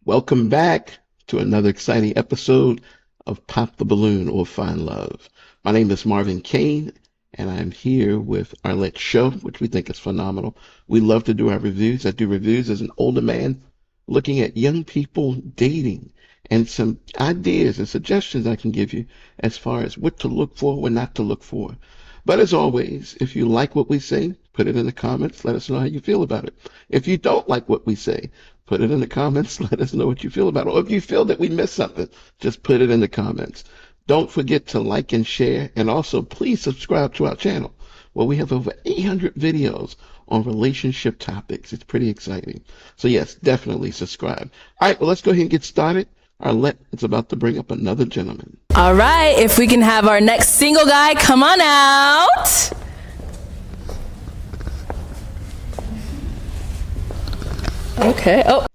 Welcome back to another exciting episode of Pop the Balloon or Find Love. My name is Marvin Kane, and I'm here with Arlette Show, which we think is phenomenal. We love to do our reviews. I do reviews as an older man looking at young people dating and some ideas and suggestions I can give you as far as what to look for, what not to look for. But as always, if you like what we say, put it in the comments. Let us know how you feel about it. If you don't like what we say, put it in the comments. Let us know what you feel about it. Or if you feel that we missed something, just put it in the comments. Don't forget to like and share. And also, please subscribe to our channel, where we have over 800 videos on relationship topics. It's pretty exciting. So yes, definitely subscribe. All right, well, let's go ahead and get started. Arlette is about to bring up another gentleman. All right, if we can have our next single guy come on out. Okay. Oh.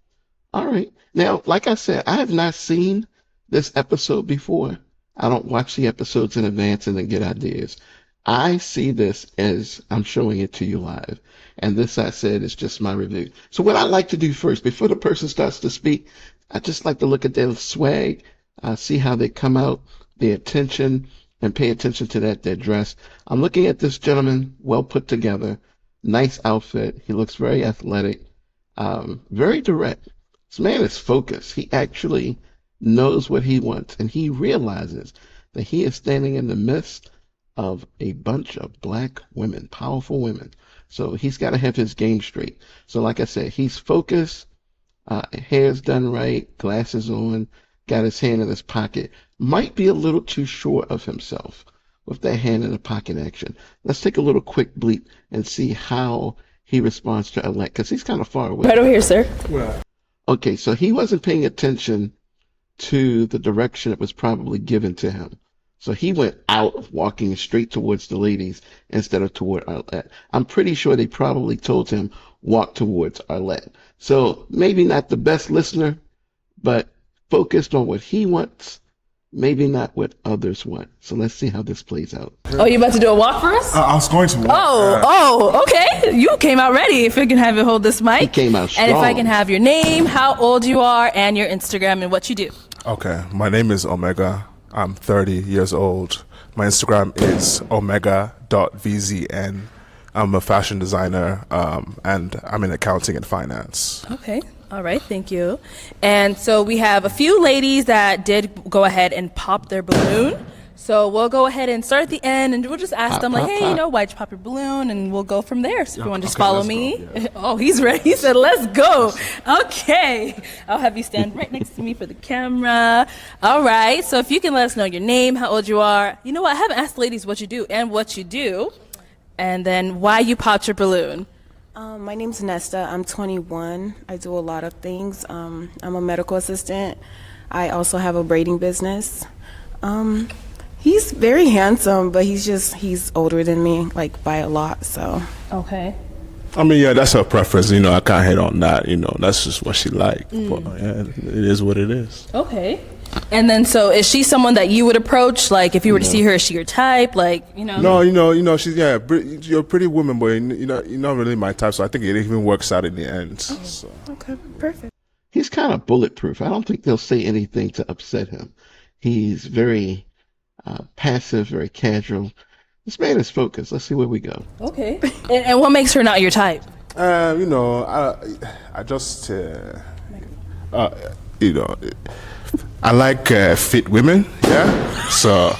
All right. Now, like I said, I have not seen this episode before. I don't watch the episodes in advance and then get ideas. I see this as I'm showing it to you live. And this, I said, is just my review. So what I like to do first, before the person starts to speak, I just like to look at their swag, see how they come out, their attention, and pay attention to that, their dress. I'm looking at this gentleman, well put together, nice outfit. He looks very athletic, very direct. This man is focused. He actually knows what he wants, and he realizes that he is standing in the midst of a bunch of black women, powerful women. So he's got to have his game straight. So like I said, he's focused, hair's done right, glasses on, got his hand in his pocket. Might be a little too sure of himself with that hand in the pocket action. Let's take a little quick bleep and see how he responds to Arlette, because he's kind of far away. Right over here, sir. Well, Okay, so he wasn't paying attention to the direction that was probably given to him. So he went out walking straight towards the ladies instead of toward Arlette. I'm pretty sure they probably told him walk towards Arlette. So maybe not the best listener, but focused on what he wants, maybe not what others want. So let's see how this plays out. Oh, you about to do a walk for us? I was going to walk. Okay. You came out ready. If you can have it hold this mic. He came out strong. And if I can have your name, how old you are, and your Instagram and what you do. Okay, my name is Omega. I'm 30 years old. My Instagram is omega.vzn. I'm a fashion designer, and I'm in accounting and finance. Okay. All right. Thank you. And so we have a few ladies that did go ahead and pop their balloon. So we'll go ahead and start at the end, and we'll just ask them, like, hey, why'd you pop your balloon? And we'll go from there. So if you want to just follow me. Go, yeah. Oh, he's ready. He said, let's go. Okay. I'll have you stand right next to me for the camera. All right. So if you can let us know your name, how old you are. You know what? I haven't asked ladies what you do and what you do. And then why you popped your balloon. My name's Nesta. I'm 21. I do a lot of things. I'm a medical assistant. I also have a braiding business. He's very handsome, but he's older than me, like by a lot, so. Okay. I mean, yeah, that's her preference. I can't hit on that. That's just what she likes. But yeah, it is what it is. Okay. And then, so is she someone that you would approach? Like, if you were to see her, is she your type? Like, No, she's you're a pretty woman, but you're not really my type. So I think it even works out in the end. So. Okay, perfect. He's kind of bulletproof. I don't think they'll say anything to upset him. He's very passive, very casual. This man is focused. Let's see where we go. Okay. And what makes her not your type? I just, I like fit women. Yeah. So,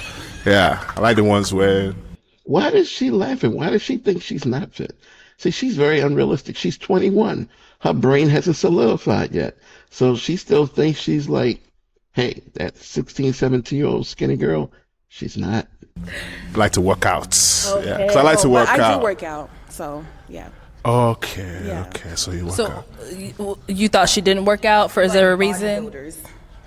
yeah, I like the ones where. Why is she laughing? Why does she think she's not fit? See, she's very unrealistic. She's 21. Her brain hasn't solidified yet. So she still thinks she's like, hey, that 16, 17-year-old skinny girl, she's not. I like to work out. Okay. Yeah, 'cause I like to work out. I do work out, so yeah. Okay, Yeah. okay, so you work So out. you thought she didn't work out is there a reason? Bodybuilders.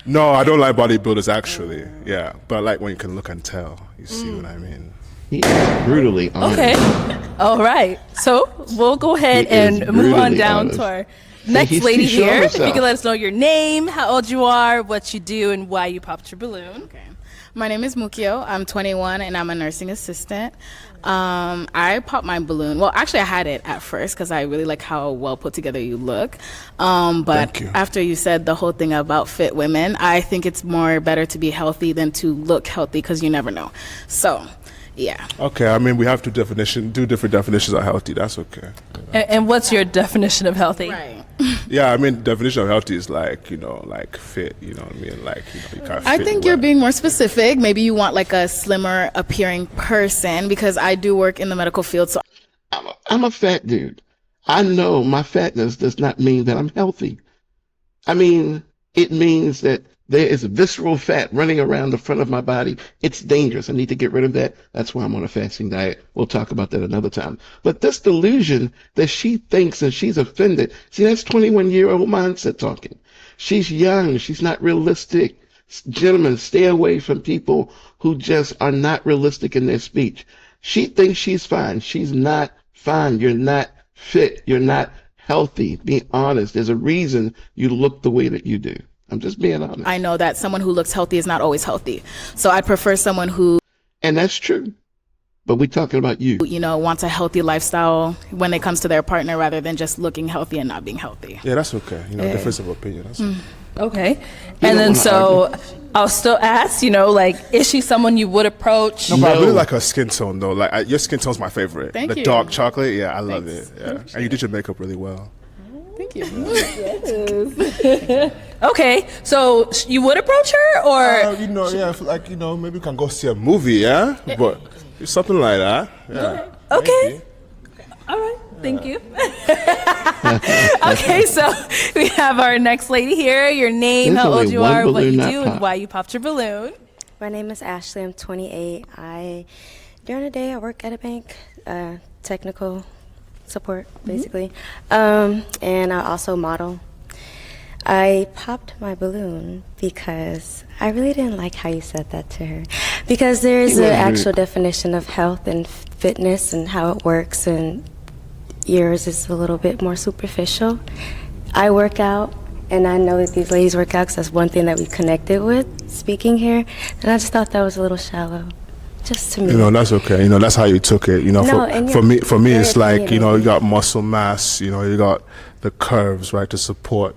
No, I don't like bodybuilders actually. Yeah, but I like when you can look and tell. You see what I mean? He is brutally honest. Okay. All right. So we'll go ahead He is and move on brutally down honest. to our next he's lady too sure of here. If you himself. can let us know your name, how old you are, what you do, and why you popped your balloon. Okay. My name is Mukio. I'm 21 and I'm a nursing assistant. I popped my balloon. Well, actually, I had it at first because I really like how well put together you look. But Thank you. after you said the whole thing about fit women, I think it's more better to be healthy than to look healthy because you never know. So, yeah. Okay, I mean, we have two different definitions of healthy. That's okay. And what's your definition of healthy? Right. Yeah, I mean, definition of healthy is like, like fit, you know what I mean? Like, you can't I fit think well. you're being more specific. Maybe you want like a slimmer appearing person because I do work in the medical field. So I'm a fat dude. I know my fatness does not mean that I'm healthy. I mean, it means that there is visceral fat running around the front of my body. It's dangerous. I need to get rid of that. That's why I'm on a fasting diet. We'll talk about that another time. But this delusion that she thinks and she's offended, see, that's 21-year-old mindset talking. She's young. She's not realistic. Gentlemen, stay away from people who just are not realistic in their speech. She thinks she's fine. She's not fine. You're not fit. You're not healthy. Be honest. There's a reason you look the way that you do. I'm just being honest. I know that someone who looks healthy is not always healthy. So I'd prefer someone who, And that's true. But we're talking about you. wants a healthy lifestyle when it comes to their partner rather than just looking healthy and not being healthy. Yeah, that's okay. Difference of opinion. That's okay. Okay. don't And then wanna so I'll still ask, is she someone you would approach? No, but I No. really like her skin tone, though. Like, your skin tone's my favorite. Thank the you. dark chocolate, yeah, I love Thanks. it. Yeah. And you did your makeup really well. Thank you. Okay. So you would approach her or? Maybe we can go see a movie, yeah? But something like that. Yeah. Okay. All right. Thank you. Okay, so we have our next lady here. Your name, There's how only old you one are, what balloon you not do, and popped. why you popped your balloon. My name is Ashley. I'm 28. During the day, I work at a bank, technical support, basically. And I also model. I popped my balloon because I really didn't like how you said that to her. Because there is You an were rude. actual definition of health and fitness and how it works, and yours is a little bit more superficial. I work out, and I know that these ladies work out because that's one thing that we connected with speaking here, and I just thought that was a little shallow, just to me. That's okay. That's how you took it. No, and for you're me, very it's like, opinionated. you got muscle mass, you got the curves, right, to support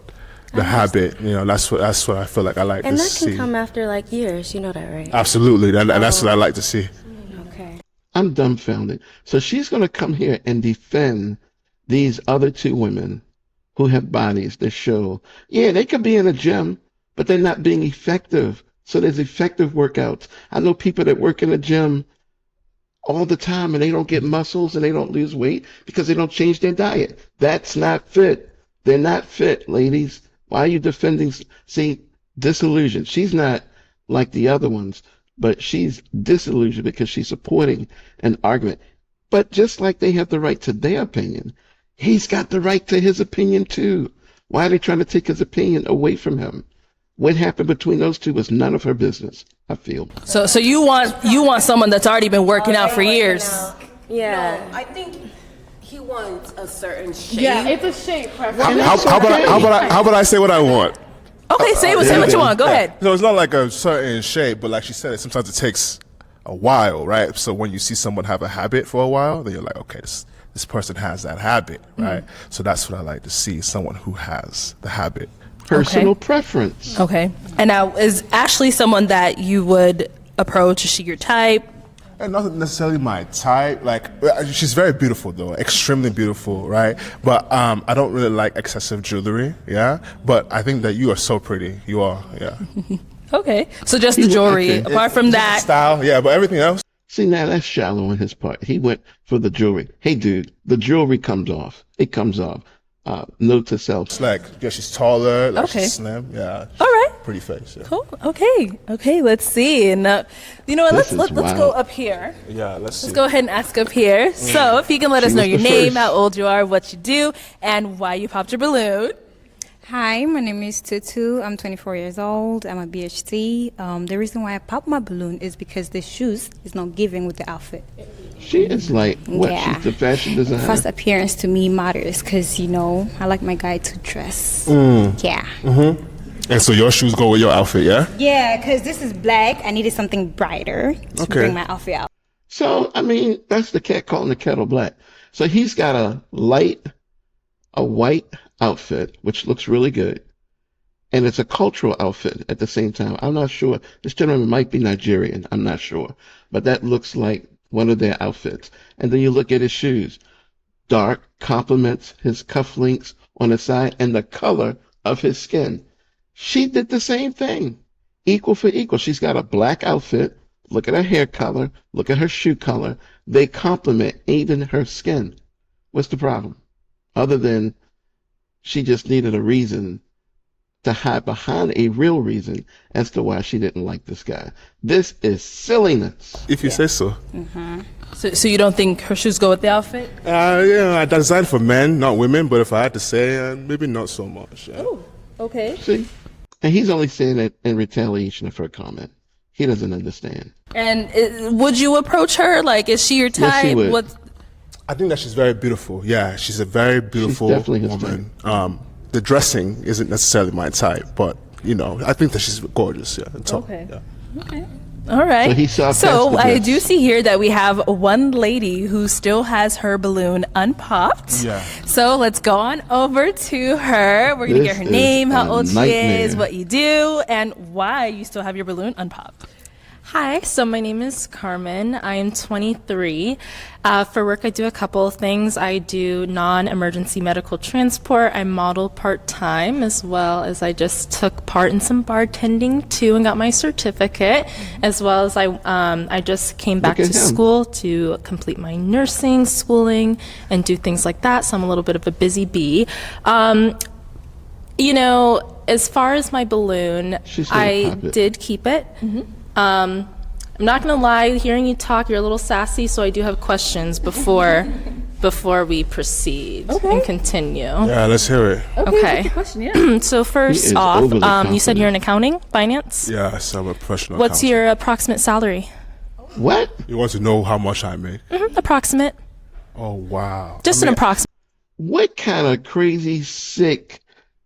the habit. That's what I feel like I like And to that see. can come after like years, you know that, right? Absolutely. And that's what I like to see. Okay. I'm dumbfounded. So she's going to come here and defend these other two women who have bodies that show, yeah, they could be in a gym, but they're not being effective. So there's effective workouts. I know people that work in the gym all the time and they don't get muscles and they don't lose weight because they don't change their diet. That's not fit. They're not fit, ladies. Why are you defending? See, disillusioned. She's not like the other ones, but she's disillusioned because she's supporting an argument. But just like they have the right to their opinion, he's got the right to his opinion too. Why are they trying to take his opinion away from him? What happened between those two was none of her business, I feel. So you want someone that's already been working out for years. Yeah. I think he wants a certain shape. Yeah, it's a shape preference. How about I say what I want? Okay, say what you want. Go ahead. So it's not like a certain shape, but like she said, sometimes it takes a while, right? So when you see someone have a habit for a while, then you're like, okay, this person has that habit, right? So that's what I like to see, someone who has the habit. Personal preference. Okay. And now, is Ashley someone that you would approach? Is she your type? And not necessarily my type. Like, she's very beautiful though, extremely beautiful, right? But I don't really like excessive jewelry, yeah. But I think that you are so pretty. You are, yeah. Okay. So just the jewelry. Okay. Apart from that, Style, yeah. But everything else. See, now that's shallow on his part. He went for the jewelry. Hey, dude, the jewelry comes off. It comes off. Note to self. It's like, yeah, she's taller, like Okay. she's slim, yeah. all right. Pretty face, yeah. Cool. Okay. Let's see. And you know what? This Let's is go wild. up here. Yeah, let's see. Let's go ahead and ask up here. So if you can let us She know was your the name, first. how old you are, what you do, and why you popped your balloon. Hi, my name is Tutu. I'm 24 years old. I'm a BHT. The reason why I popped my balloon is because the shoes is not giving with the outfit. She is like, what? Yeah. She's the fashion designer. First appearance to me matters because, I like my guy to dress. Yeah. And so your shoes go with your outfit, yeah? Yeah, because this is black. I needed something brighter to Okay. bring my outfit out. So, I mean, that's the cat calling the kettle black. So he's got a white outfit, which looks really good. And it's a cultural outfit at the same time. I'm not sure. This gentleman might be Nigerian. I'm not sure. But that looks like one of their outfits. And then you look at his shoes. Dark complements his cufflinks on the side and the color of his skin. She did the same thing. Equal for equal. She's got a black outfit. Look at her hair color. Look at her shoe color. They complement even her skin. What's the problem? Other than she just needed a reason to hide behind a real reason as to why she didn't like this guy. This is silliness. If you say so. So you don't think her shoes go with the outfit? Yeah, I designed for men, not women, but if I had to say, maybe not so much. Yeah. Oh, okay. See? And he's only saying it in retaliation of her comment. He doesn't understand. And would you approach her? Like, is she your Yes, he type? would. What? I think that she's very beautiful. Yeah, she's a very beautiful definitely his woman. The dressing isn't necessarily my type, but, I think that she's gorgeous. Yeah, and top, Okay. Yeah. Okay. All right. So he saw past So the I dress. do see here that we have one lady who still has her balloon unpopped. Yeah. So let's go on over to her. We're going to This get her is name, how a old she nightmare. is, what you do, and why you still have your balloon unpopped. Hi, so my name is Carmen. I am 23. For work, I do a couple of things. I do non-emergency medical transport. I model part-time, as well as I just took part in some bartending too and got my certificate, as well as I just came back Look to at him. school to complete my nursing schooling and do things like that. So I'm a little bit of a busy bee. As far as my balloon, She's gonna I pop it. did keep it. I'm not gonna lie, hearing you talk, you're a little sassy, so I do have questions before we proceed and continue. Yeah, let's hear it. Okay. Question, yeah. So He first is off, overly you said confident. you're in accounting, finance. Yes, I'm a professional What's accountant. your approximate salary? What? You want to know how much I make? Approximate. Oh, wow. Just I an mean, approximate. What kind of crazy, sick,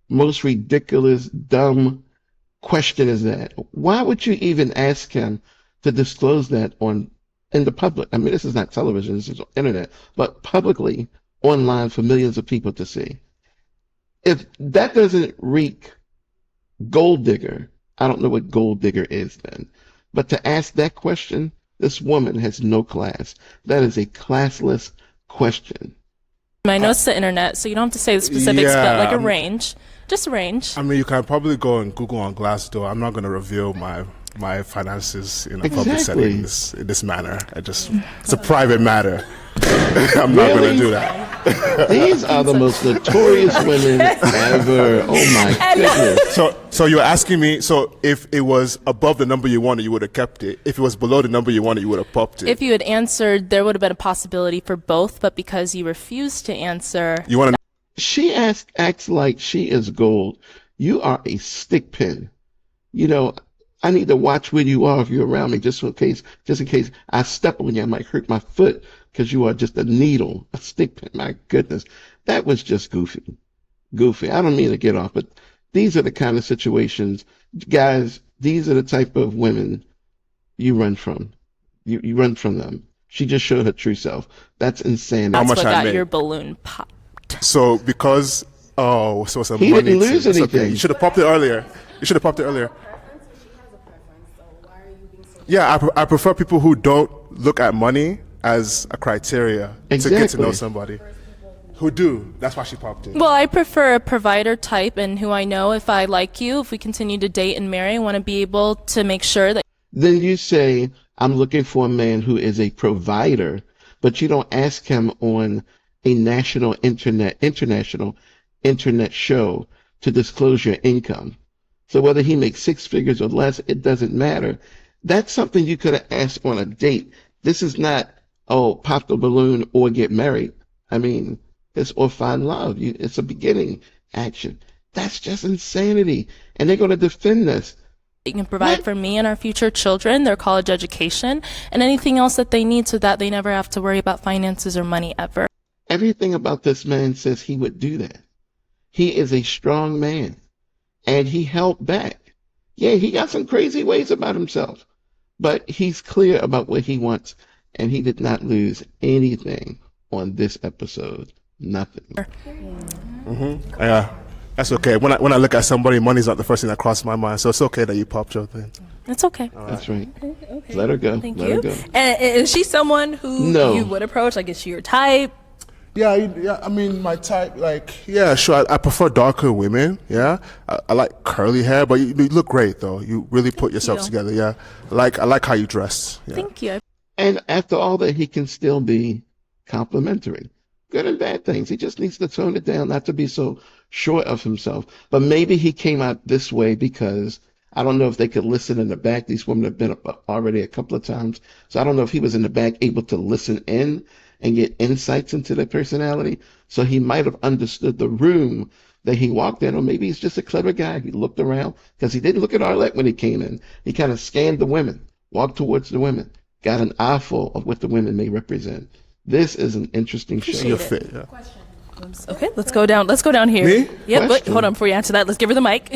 most ridiculous, dumb question is that? Why would you even ask him to disclose that in the public? I mean, this is not television, this is internet, but publicly online for millions of people to see. If that doesn't reek gold digger, I don't know what gold digger is then. But to ask that question, this woman has no class. That is a classless question. I know it's the internet, so you don't have to say the specifics, but like a Yeah. range. Just a range. I mean, you can probably go and Google on Glassdoor. I'm not going to reveal my finances in a public Exactly. setting in this manner. It's a private matter. I'm not going Really? to do that. These are the most notorious women ever. Oh my goodness. So you're asking me, so if it was above the number you wanted, you would have kept it. If it was below the number you wanted, you would have popped it. If you had answered, there would have been a possibility for both, but because you refused to answer, You want to She acts like she is gold. You are a stick pin. I need to watch where you are if you're around me, just in case I step on you, I might hurt my foot because you are just a needle, a stick pin. My goodness, that was just goofy. Goofy. I don't mean to get off, but these are the kind of situations, guys. These are the type of women you run from. You run from them. She just showed her true self. That's insanity. How that's much what I got made. your balloon popped. So because so it's a He money didn't thing. lose It's okay. anything. You should have popped it earlier. Yeah, I prefer people who don't look at money as a criteria to get to know Exactly. somebody. Who do? That's why she popped it. Well, I prefer a provider type and who I know if I like you, if we continue to date and marry, I want to be able to make sure that Then you say, I'm looking for a man who is a provider, but you don't ask him on a international internet show to disclose your income. So whether he makes six figures or less, it doesn't matter. That's something you could have asked on a date. This is not, pop the balloon or get married. I mean, it's or find love. It's a beginning action. That's just insanity. And they're going to defend this. you can provide for me and our future children, their college education, and anything else that they need so that they never have to worry about finances or money ever. Everything about this man says he would do that. He is a strong man. and he held back. Yeah, he got some crazy ways about himself, but he's clear about what he wants, and he did not lose anything on this episode. Nothing. Yeah, that's okay. When I look at somebody, money's not the first thing that crosses my mind, so it's okay that you popped your thing. That's okay. That's right. Okay. Let her go. Thank Let you. her go. And is she someone who No. you would approach? Like, is she your type? Yeah. I mean, my type, yeah, sure. I prefer darker women. Yeah, I like curly hair, but you look great though. You really put yourself together. Yeah, I like how you dress. Yeah. Thank you. And after all that, he can still be complimentary. Good and bad things. He just needs to tone it down, not to be so sure of himself. But maybe he came out this way because I don't know if they could listen in the back. These women have been up already a couple of times. So I don't know if he was in the back able to listen in and get insights into their personality. So he might have understood the room that he walked in, or maybe he's just a clever guy. He looked around because he didn't look at Arlette when he came in. He kind of scanned the women, walked towards the women, got an eyeful of what the women may represent. This is an interesting show. You're fit. Yeah. Okay, let's go down. Let's go down here. Me? Yeah, but Question. hold on before you answer that. Let's give her the mic.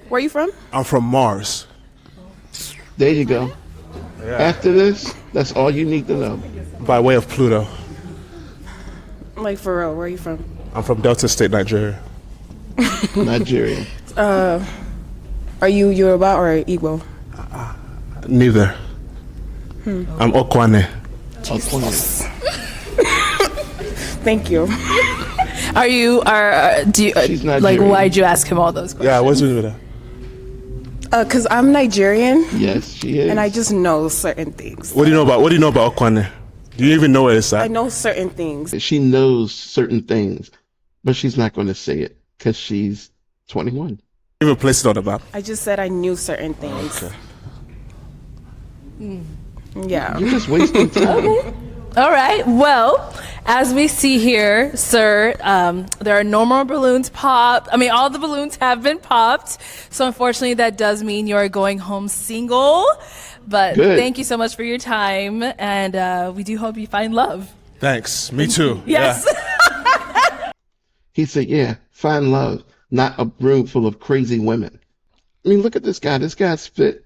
Where are you from? I'm from Mars. There you go. After this, that's all you need to know. By way of Pluto. Like, for real, where are you from? I'm from Delta State, Nigeria. Nigeria. Are you Yoruba or Igbo? Neither. I'm Okwane. Thank you. Do you, She's like, Nigerian. why'd you ask him all those questions? Yeah, what's with that? Because I'm Nigerian, Yes, she is. and I just know certain things. What do you know about Okwane? Do you even know where it's I at? know certain things. She knows certain things, but she's not going to say it because she's 21. Even place it on the map. I just said I knew certain things. Okay. Yeah. You're just wasting time. All right. Well, as we see here, sir, there are no more balloons popped. I mean, all the balloons have been popped. So unfortunately, that does mean you're going home single. But Good. thank you so much for your time. And we do hope you find love. Thanks. Me too. Yes. Yeah. He said, yeah, find love, not a room full of crazy women. I mean, look at this guy. This guy's fit.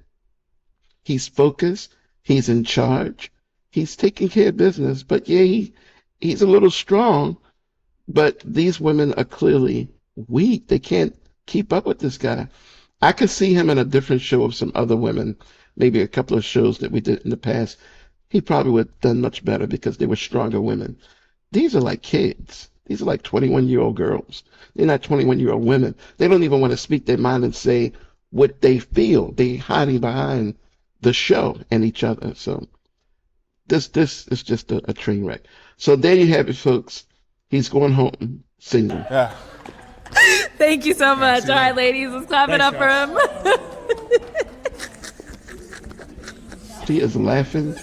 He's focused. He's in charge. He's taking care of business. But yeah, he's a little strong. But these women are clearly weak. They can't keep up with this guy. I could see him in a different show of some other women, maybe a couple of shows that we did in the past. He probably would have done much better because they were stronger women. These are like kids. These are like 21-year-old girls. They're not 21-year-old women. They don't even want to speak their mind and say what they feel. They're hiding behind the show and each other. So this is just a train wreck. So there you have it, folks. He's going home single. Yeah. Thank you so much. All right, ladies, let's clap it up for him. She is laughing.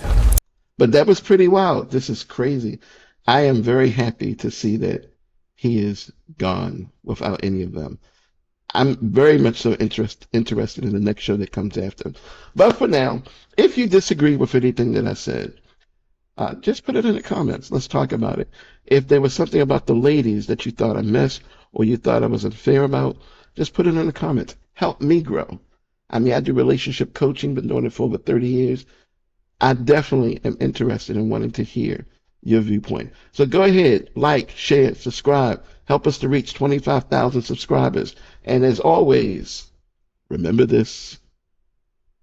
But that was pretty wild. This is crazy. I am very happy to see that he is gone without any of them. I'm very much so interested in the next show that comes after. But for now, if you disagree with anything that I said, just put it in the comments. Let's talk about it. If there was something about the ladies that you thought I missed or you thought I was unfair about, just put it in the comments. Help me grow. I mean, I do relationship coaching, been doing it for over 30 years. I definitely am interested in wanting to hear your viewpoint. So go ahead, like, share, subscribe. Help us to reach 25,000 subscribers. And as always, remember this.